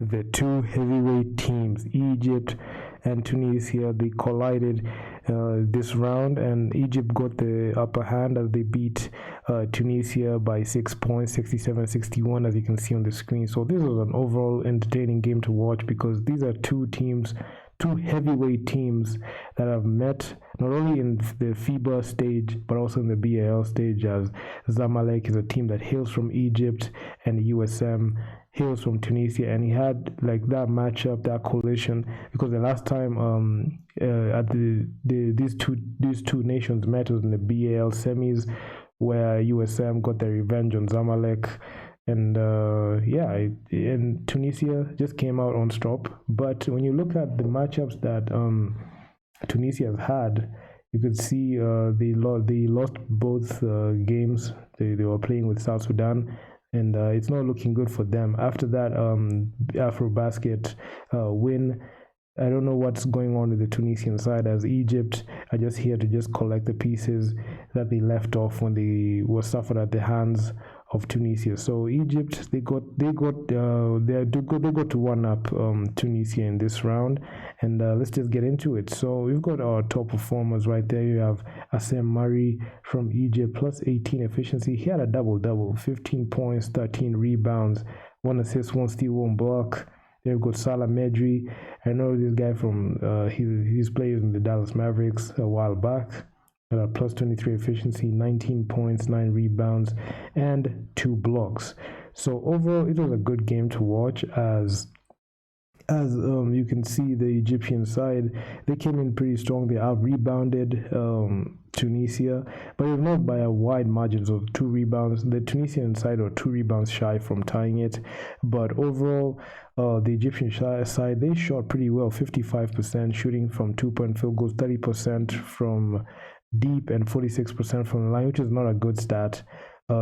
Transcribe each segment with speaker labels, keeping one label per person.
Speaker 1: the two heavyweight teams, Egypt and Tunisia. They collided this round, and Egypt got the upper hand as they beat Tunisia by 6 points, 67-61, as you can see on the screen. So this was an overall entertaining game to watch because these are two teams, two heavyweight teams that have met not only in the FIBA stage but also in the BAL stage, as Zamalek is a team that hails from Egypt and USM hails from Tunisia, and he had like that matchup, that collision, because the last time at these two nations met was in the BAL semis, where USM got their revenge on Zamalek, and and Tunisia just came out on top. But when you look at the matchups that Tunisia has had, you could see they lost both games. They were playing with South Sudan, and it's not looking good for them. After that AfroBasket win, I don't know what's going on with the Tunisian side, as Egypt are just here to just collect the pieces that they left off when they were suffered at the hands of Tunisia. So Egypt, they got to one up Tunisia in this round, and let's just get into it. So we've got our top performers right there. You have Assem Murray from Egypt, plus 18 efficiency. He had a double-double, 15 points, 13 rebounds, 1 assist, 1 steal, 1 block. They've got Salah Medri. I know this guy from he's played in the Dallas Mavericks a while back. Plus 23 efficiency, 19 points, 9 rebounds, and 2 blocks. So overall, it was a good game to watch. As you can see, the Egyptian side, they came in pretty strong. They out rebounded Tunisia, but it was not by a wide margin of 2 rebounds. The Tunisian side were 2 rebounds shy from tying it, but overall, the Egyptian side, they shot pretty well, 55% shooting from 2-point field goals, 30% from deep, and 46% from the line, which is not a good stat.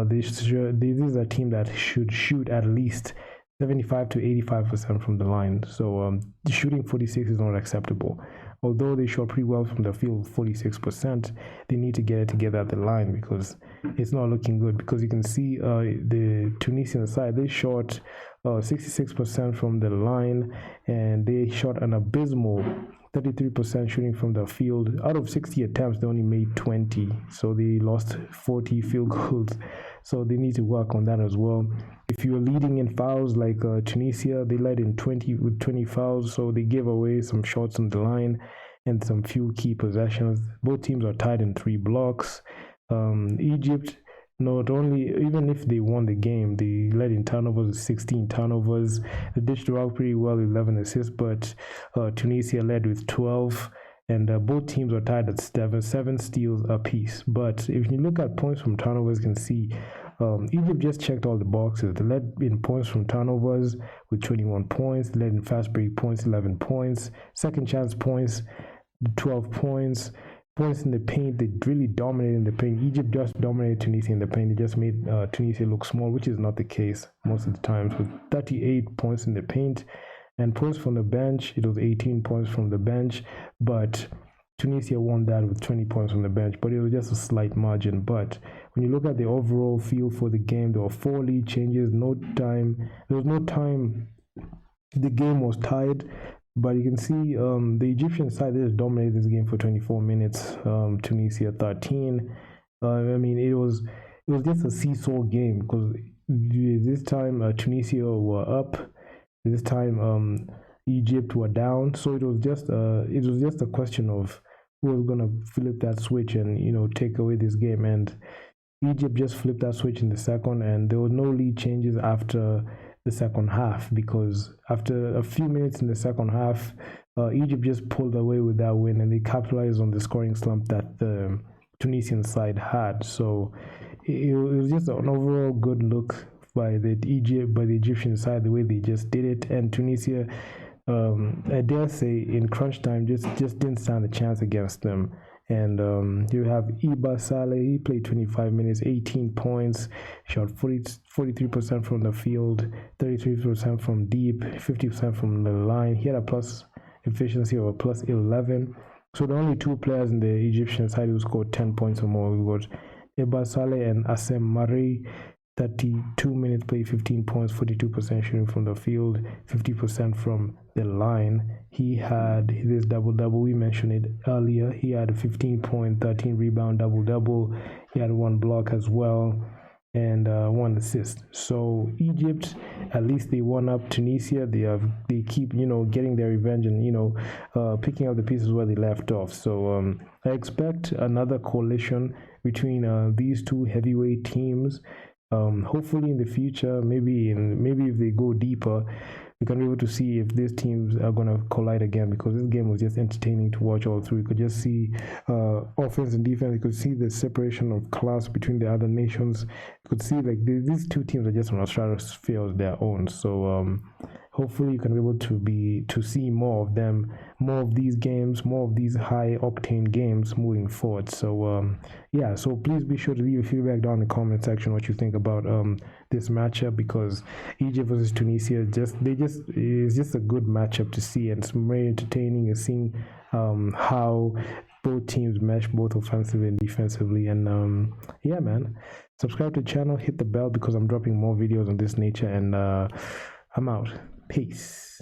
Speaker 1: This is a team that should shoot at least 75 to 85% from the line. So shooting 46 is not acceptable. Although they shot pretty well from the field, 46%, they need to get it together at the line because it's not looking good. Because you can see the Tunisian side, they shot 66% from the line, and they shot an abysmal 33% shooting from the field. Out of 60 attempts, they only made 20, so they lost 40 field goals. So they need to work on that as well. If you're leading in fouls like Tunisia, they led in 20 fouls, so they gave away some shots on the line and some few key possessions. Both teams are tied in 3 blocks. Egypt, not only, even if they won the game, they led in turnovers, 16 turnovers. They dished out pretty well, 11 assists, but Tunisia led with 12, and both teams are tied at 7 steals apiece. But if you look at points from turnovers, you can see Egypt just checked all the boxes. They led in points from turnovers with 21 points, they led in fast break points, 11 points, second chance points, 12 points. Points in the paint, they really dominated in the paint. Egypt just dominated Tunisia in the paint. They just made Tunisia look small, which is not the case most of the times. With 38 points in the paint and points from the bench, it was 18 points from the bench. But Tunisia won that with 20 points from the bench, but it was just a slight margin. But when you look at the overall feel for the game, there were 4 lead changes, no time. There was no time. The game was tied. But you can see the Egyptian side, they just dominated this game for 24 minutes. Tunisia 13. I mean, it was just a seesaw game because this time Tunisia were up. This time Egypt were down. So it was just a question of who was gonna flip that switch and take away this game. And Egypt just flipped that switch in the second, and there were no lead changes after the second half, because after a few minutes in the second half, Egypt just pulled away with that win, and they capitalized on the scoring slump that the Tunisian side had. So it was just an overall good look by the Egyptian side, the way they just did it. And Tunisia, I dare say, in crunch time, just didn't stand a chance against them. And you have Iba Saleh. He played 25 minutes, 18 points, shot 43% from the field, 33% from deep, 50% from the line. He had a plus efficiency of a plus 11. So the only 2 players in the Egyptian side who scored 10 points or more, we got Iba Saleh and Assem Murray. 32 minutes played, 15 points, 42% shooting from the field, 50% from the line. He had this double-double. We mentioned it earlier. He had a 15 point, 13 rebound double-double. He had 1 block as well and 1 assist. So Egypt, at least they won up Tunisia. They keep getting their revenge and picking up the pieces where they left off. So I expect another coalition between these two heavyweight teams. Hopefully in the future, maybe if they go deeper, we can be able to see if these teams are going to collide again, because this game was just entertaining to watch all through. You could just see offense and defense. You could see the separation of class between the other nations. You could see like these two teams are just on a stratosphere of their own. So hopefully you can be able to see more of them, more of these games, more of these high octane games moving forward. So yeah, so please be sure to leave your feedback down in the comment section what you think about this matchup, because Egypt versus Tunisia is just a good matchup to see, and it's very entertaining. You're seeing how both teams mesh, both offensively and defensively. And yeah, man, subscribe to the channel, hit the bell, because I'm dropping more videos on this nature. And I'm out. Peace.